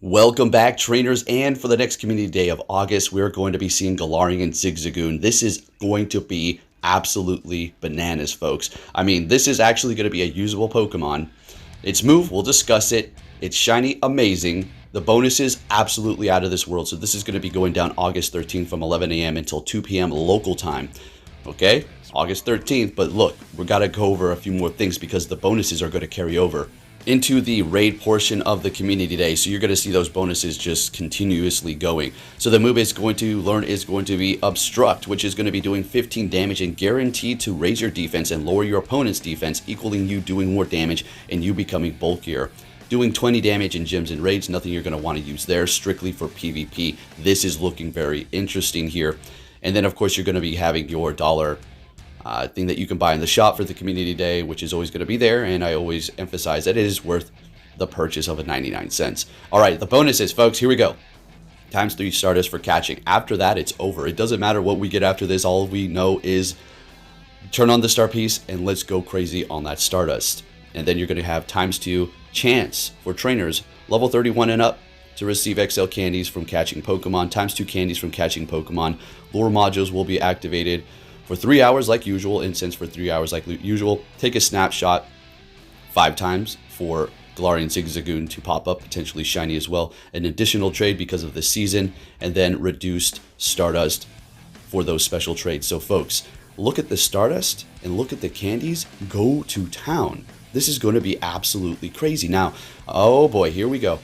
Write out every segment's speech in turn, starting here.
Welcome back, trainers, and for the next community day of August, we're going to be seeing Galarian Zigzagoon. This is going to be absolutely bananas, folks. I mean, this is actually going to be a usable Pokemon. Its move, we'll discuss it. It's shiny, amazing. The bonuses, absolutely out of this world. So this is going to be going down August 13th from 11 a.m. until 2 p.m. local time. Okay, August 13th, but look, we got to go over a few more things because the bonuses are going to carry over into the raid portion of the community day. So you're going to see those bonuses just continuously going. So the move is going to learn is going to be Obstruct, which is going to be doing 15 damage and guaranteed to raise your defense and lower your opponent's defense, equaling you doing more damage and you becoming bulkier. Doing 20 damage in gyms and raids, nothing you're going to want to use there, strictly for PvP. This is looking very interesting here. And then of course you're going to be having your dollar thing that you can buy in the shop for the community day, which is always going to be there, and I always emphasize that it is worth the purchase of 99 cents. All right, the bonuses, folks, here we go. ×3 Stardust for catching. After that, it's over. It doesn't matter what we get after this. All we know is turn on the star piece and let's go crazy on that Stardust. And then you're going to have ×2 chance for trainers level 31 and up to receive XL candies from catching Pokemon, ×2 candies from catching Pokemon. Lure modules will be activated for 3 hours like usual, incense for 3 hours like usual. Take a snapshot 5 times for Galarian Zigzagoon to pop up, potentially shiny as well. An additional trade because of the season, and then reduced Stardust for those special trades. So folks, look at the Stardust and look at the candies. Go to town. This is going to be absolutely crazy. Now, oh boy, here we go.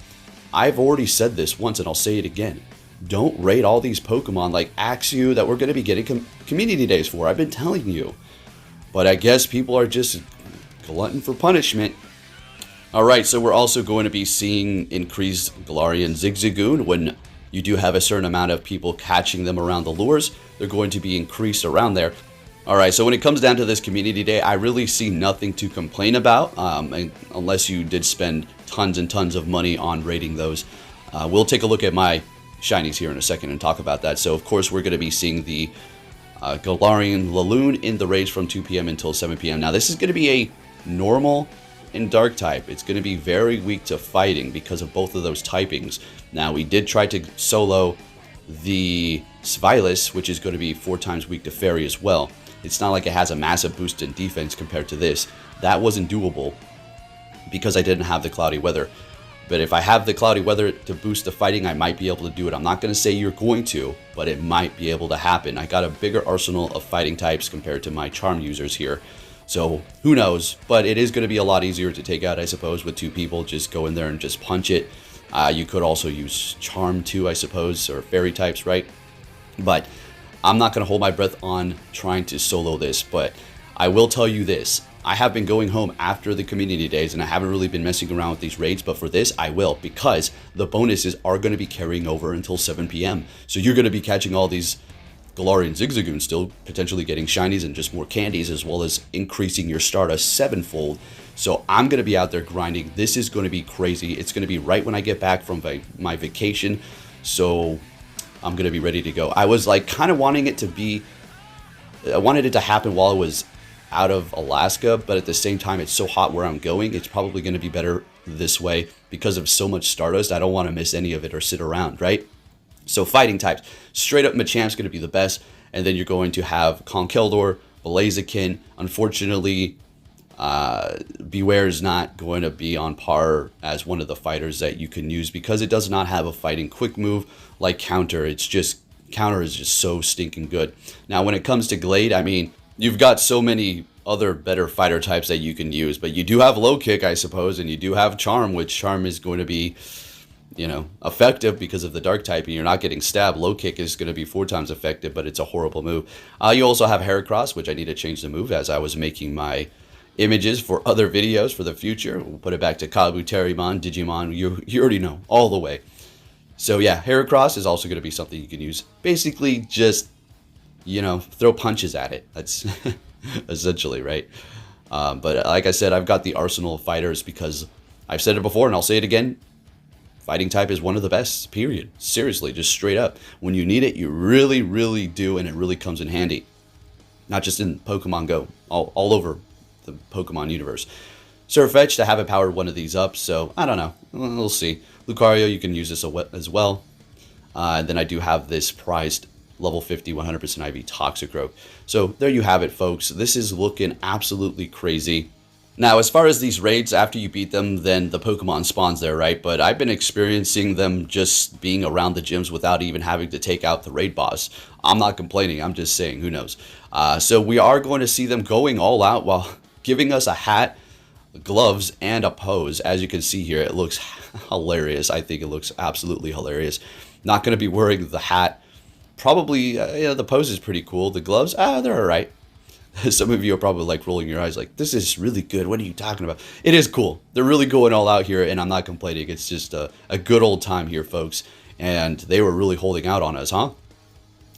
I've already said this once and I'll say it again. Don't raid all these Pokemon like Axew that we're going to be getting community days for. I've been telling you. But I guess people are just glutton for punishment. Alright, so we're also going to be seeing increased Galarian Zigzagoon. When you do have a certain amount of people catching them around the lures, they're going to be increased around there. Alright, so when it comes down to this community day, I really see nothing to complain about, unless you did spend tons and tons of money on raiding those. We'll take a look at my shinies here in a second and talk about that. So of course we're going to be seeing the Galarian Laloon in the raids from 2 p.m. until 7 p.m. Now this is going to be a normal and dark type. It's going to be very weak to fighting because of both of those typings. Now we did try to solo the Svilis, which is going to be 4 times weak to fairy as well. It's not like it has a massive boost in defense compared to this. That wasn't doable because I didn't have the cloudy weather. But if I have the cloudy weather to boost the fighting, I might be able to do it. I'm not going to say you're going to, but it might be able to happen. I got a bigger arsenal of fighting types compared to my charm users here. So who knows? But it is going to be a lot easier to take out, I suppose, with 2 people. Just go in there and just punch it. You could also use charm too, I suppose, or fairy types, right? But I'm not going to hold my breath on trying to solo this. But I will tell you this. I have been going home after the community days and I haven't really been messing around with these raids, but for this I will, because the bonuses are going to be carrying over until 7 p.m. So you're going to be catching all these Galarian Zigzagoon, still potentially getting shinies and just more candies, as well as increasing your Stardust 7-fold. So I'm going to be out there grinding. This is going to be crazy. It's going to be right when I get back from my vacation. So I'm going to be ready to go. I was like kind of wanting it to be, I wanted it to happen while I was out of Alaska, but at the same time it's so hot where I'm going, it's probably going to be better this way because of so much Stardust. I don't want to miss any of it or sit around, right? So fighting types, straight up Machamp's going to be the best, and then you're going to have Conkeldurr, Blaziken. Unfortunately, Beware is not going to be on par as one of the fighters that you can use because it does not have a fighting quick move like Counter. It's just, Counter is just so stinking good. Now when it comes to Glade, I mean, you've got so many other better fighter types that you can use, but you do have low kick, I suppose, and you do have charm, which charm is going to be, you know, effective because of the dark type, and you're not getting stabbed. Low kick is going to be 4 times effective, but it's a horrible move. You also have Heracross, which I need to change the move as I was making my images for other videos for the future. We'll put it back to Kabuterimon, Digimon, you already know, all the way. So yeah, Heracross is also going to be something you can use. Basically just, you know, throw punches at it. That's essentially, right? But like I said, I've got the arsenal of fighters because I've said it before and I'll say it again. Fighting type is one of the best, period. Seriously, just straight up. When you need it, you really, really do, and it really comes in handy. Not just in Pokemon Go, all over the Pokemon universe. Surfetch'd, I haven't powered one of these up, so I don't know. We'll see. Lucario, you can use this as well. And then I do have this prized level 50 100% IV Toxicroak. So there you have it, folks. This is looking absolutely crazy. Now, as far as these raids, after you beat them, then the Pokemon spawns there, right? But I've been experiencing them just being around the gyms without even having to take out the raid boss. I'm not complaining. I'm just saying, who knows? So we are going to see them going all out while giving us a hat, gloves, and a pose. As you can see here, it looks hilarious. I think it looks absolutely hilarious. Not going to be wearing the hat. Probably, the pose is pretty cool. The gloves, they're all right. Some of you are probably like rolling your eyes like, this is really good. What are you talking about? It is cool. They're really going all out here, and I'm not complaining. It's just a good old time here, folks. And they were really holding out on us, huh?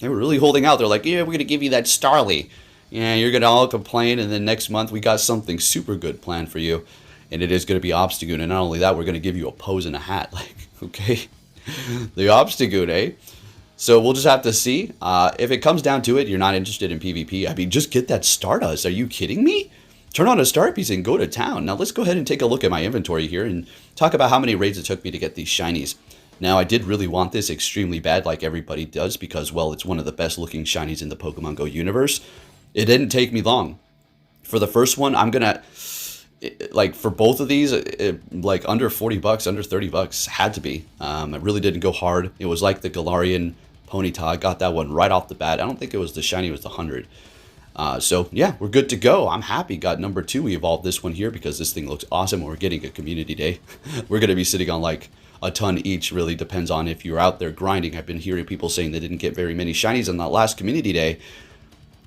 They were really holding out. They're like, yeah, we're going to give you that Starly. Yeah, you're going to all complain, and then next month we got something super good planned for you. And it is going to be Obstagoon. And not only that, we're going to give you a pose and a hat. Like, okay. The Obstagoon, eh? So we'll just have to see. If it comes down to it, you're not interested in PvP. I mean, just get that Stardust. Are you kidding me? Turn on a star piece and go to town. Now let's go ahead and take a look at my inventory here and talk about how many raids it took me to get these shinies. Now, I did really want this extremely bad, like everybody does, because, well, it's one of the best looking shinies in the Pokemon Go universe. It didn't take me long. For the first one, I'm gonna, like, for both of these, like under 40 bucks, under 30 bucks, had to be. It really didn't go hard. It was like the Galarian Ponyta. I got that one right off the bat. I don't think it was the shiny, it was the 100. So yeah, we're good to go. I'm happy. Got number 2. We evolved this one here because this thing looks awesome. We're getting a community day. We're going to be sitting on like a ton each. Really depends on if you're out there grinding. I've been hearing people saying they didn't get very many shinies on that last community day.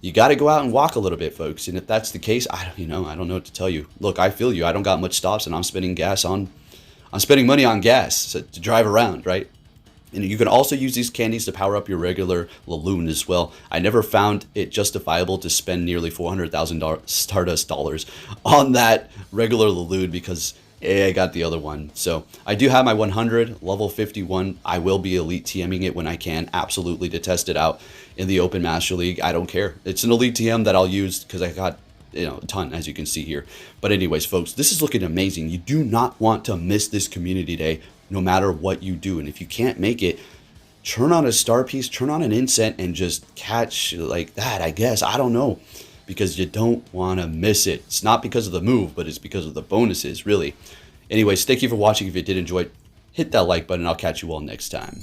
You got to go out and walk a little bit, folks. And if that's the case, I don't know what to tell you. Look, I feel you. I don't got much stops, and I'm spending money on gas to drive around, right? And you can also use these candies to power up your regular Laloon as well. I never found it justifiable to spend nearly $400,000 Stardust dollars on that regular Laloon because I got the other one. So I do have my 100, level 51. I will be Elite TMing it when I can, absolutely, to test it out in the Open Master League. I don't care. It's an Elite TM that I'll use because I got a ton, as you can see here. But anyways, folks, this is looking amazing. You do not want to miss this community day no matter what you do. And if you can't make it, turn on a star piece, turn on an incense, and just catch like that, I guess. I don't know, because you don't want to miss it. It's not because of the move, but it's because of the bonuses, really. Anyways, thank you for watching. If you did enjoy it, hit that like button. I'll catch you all next time.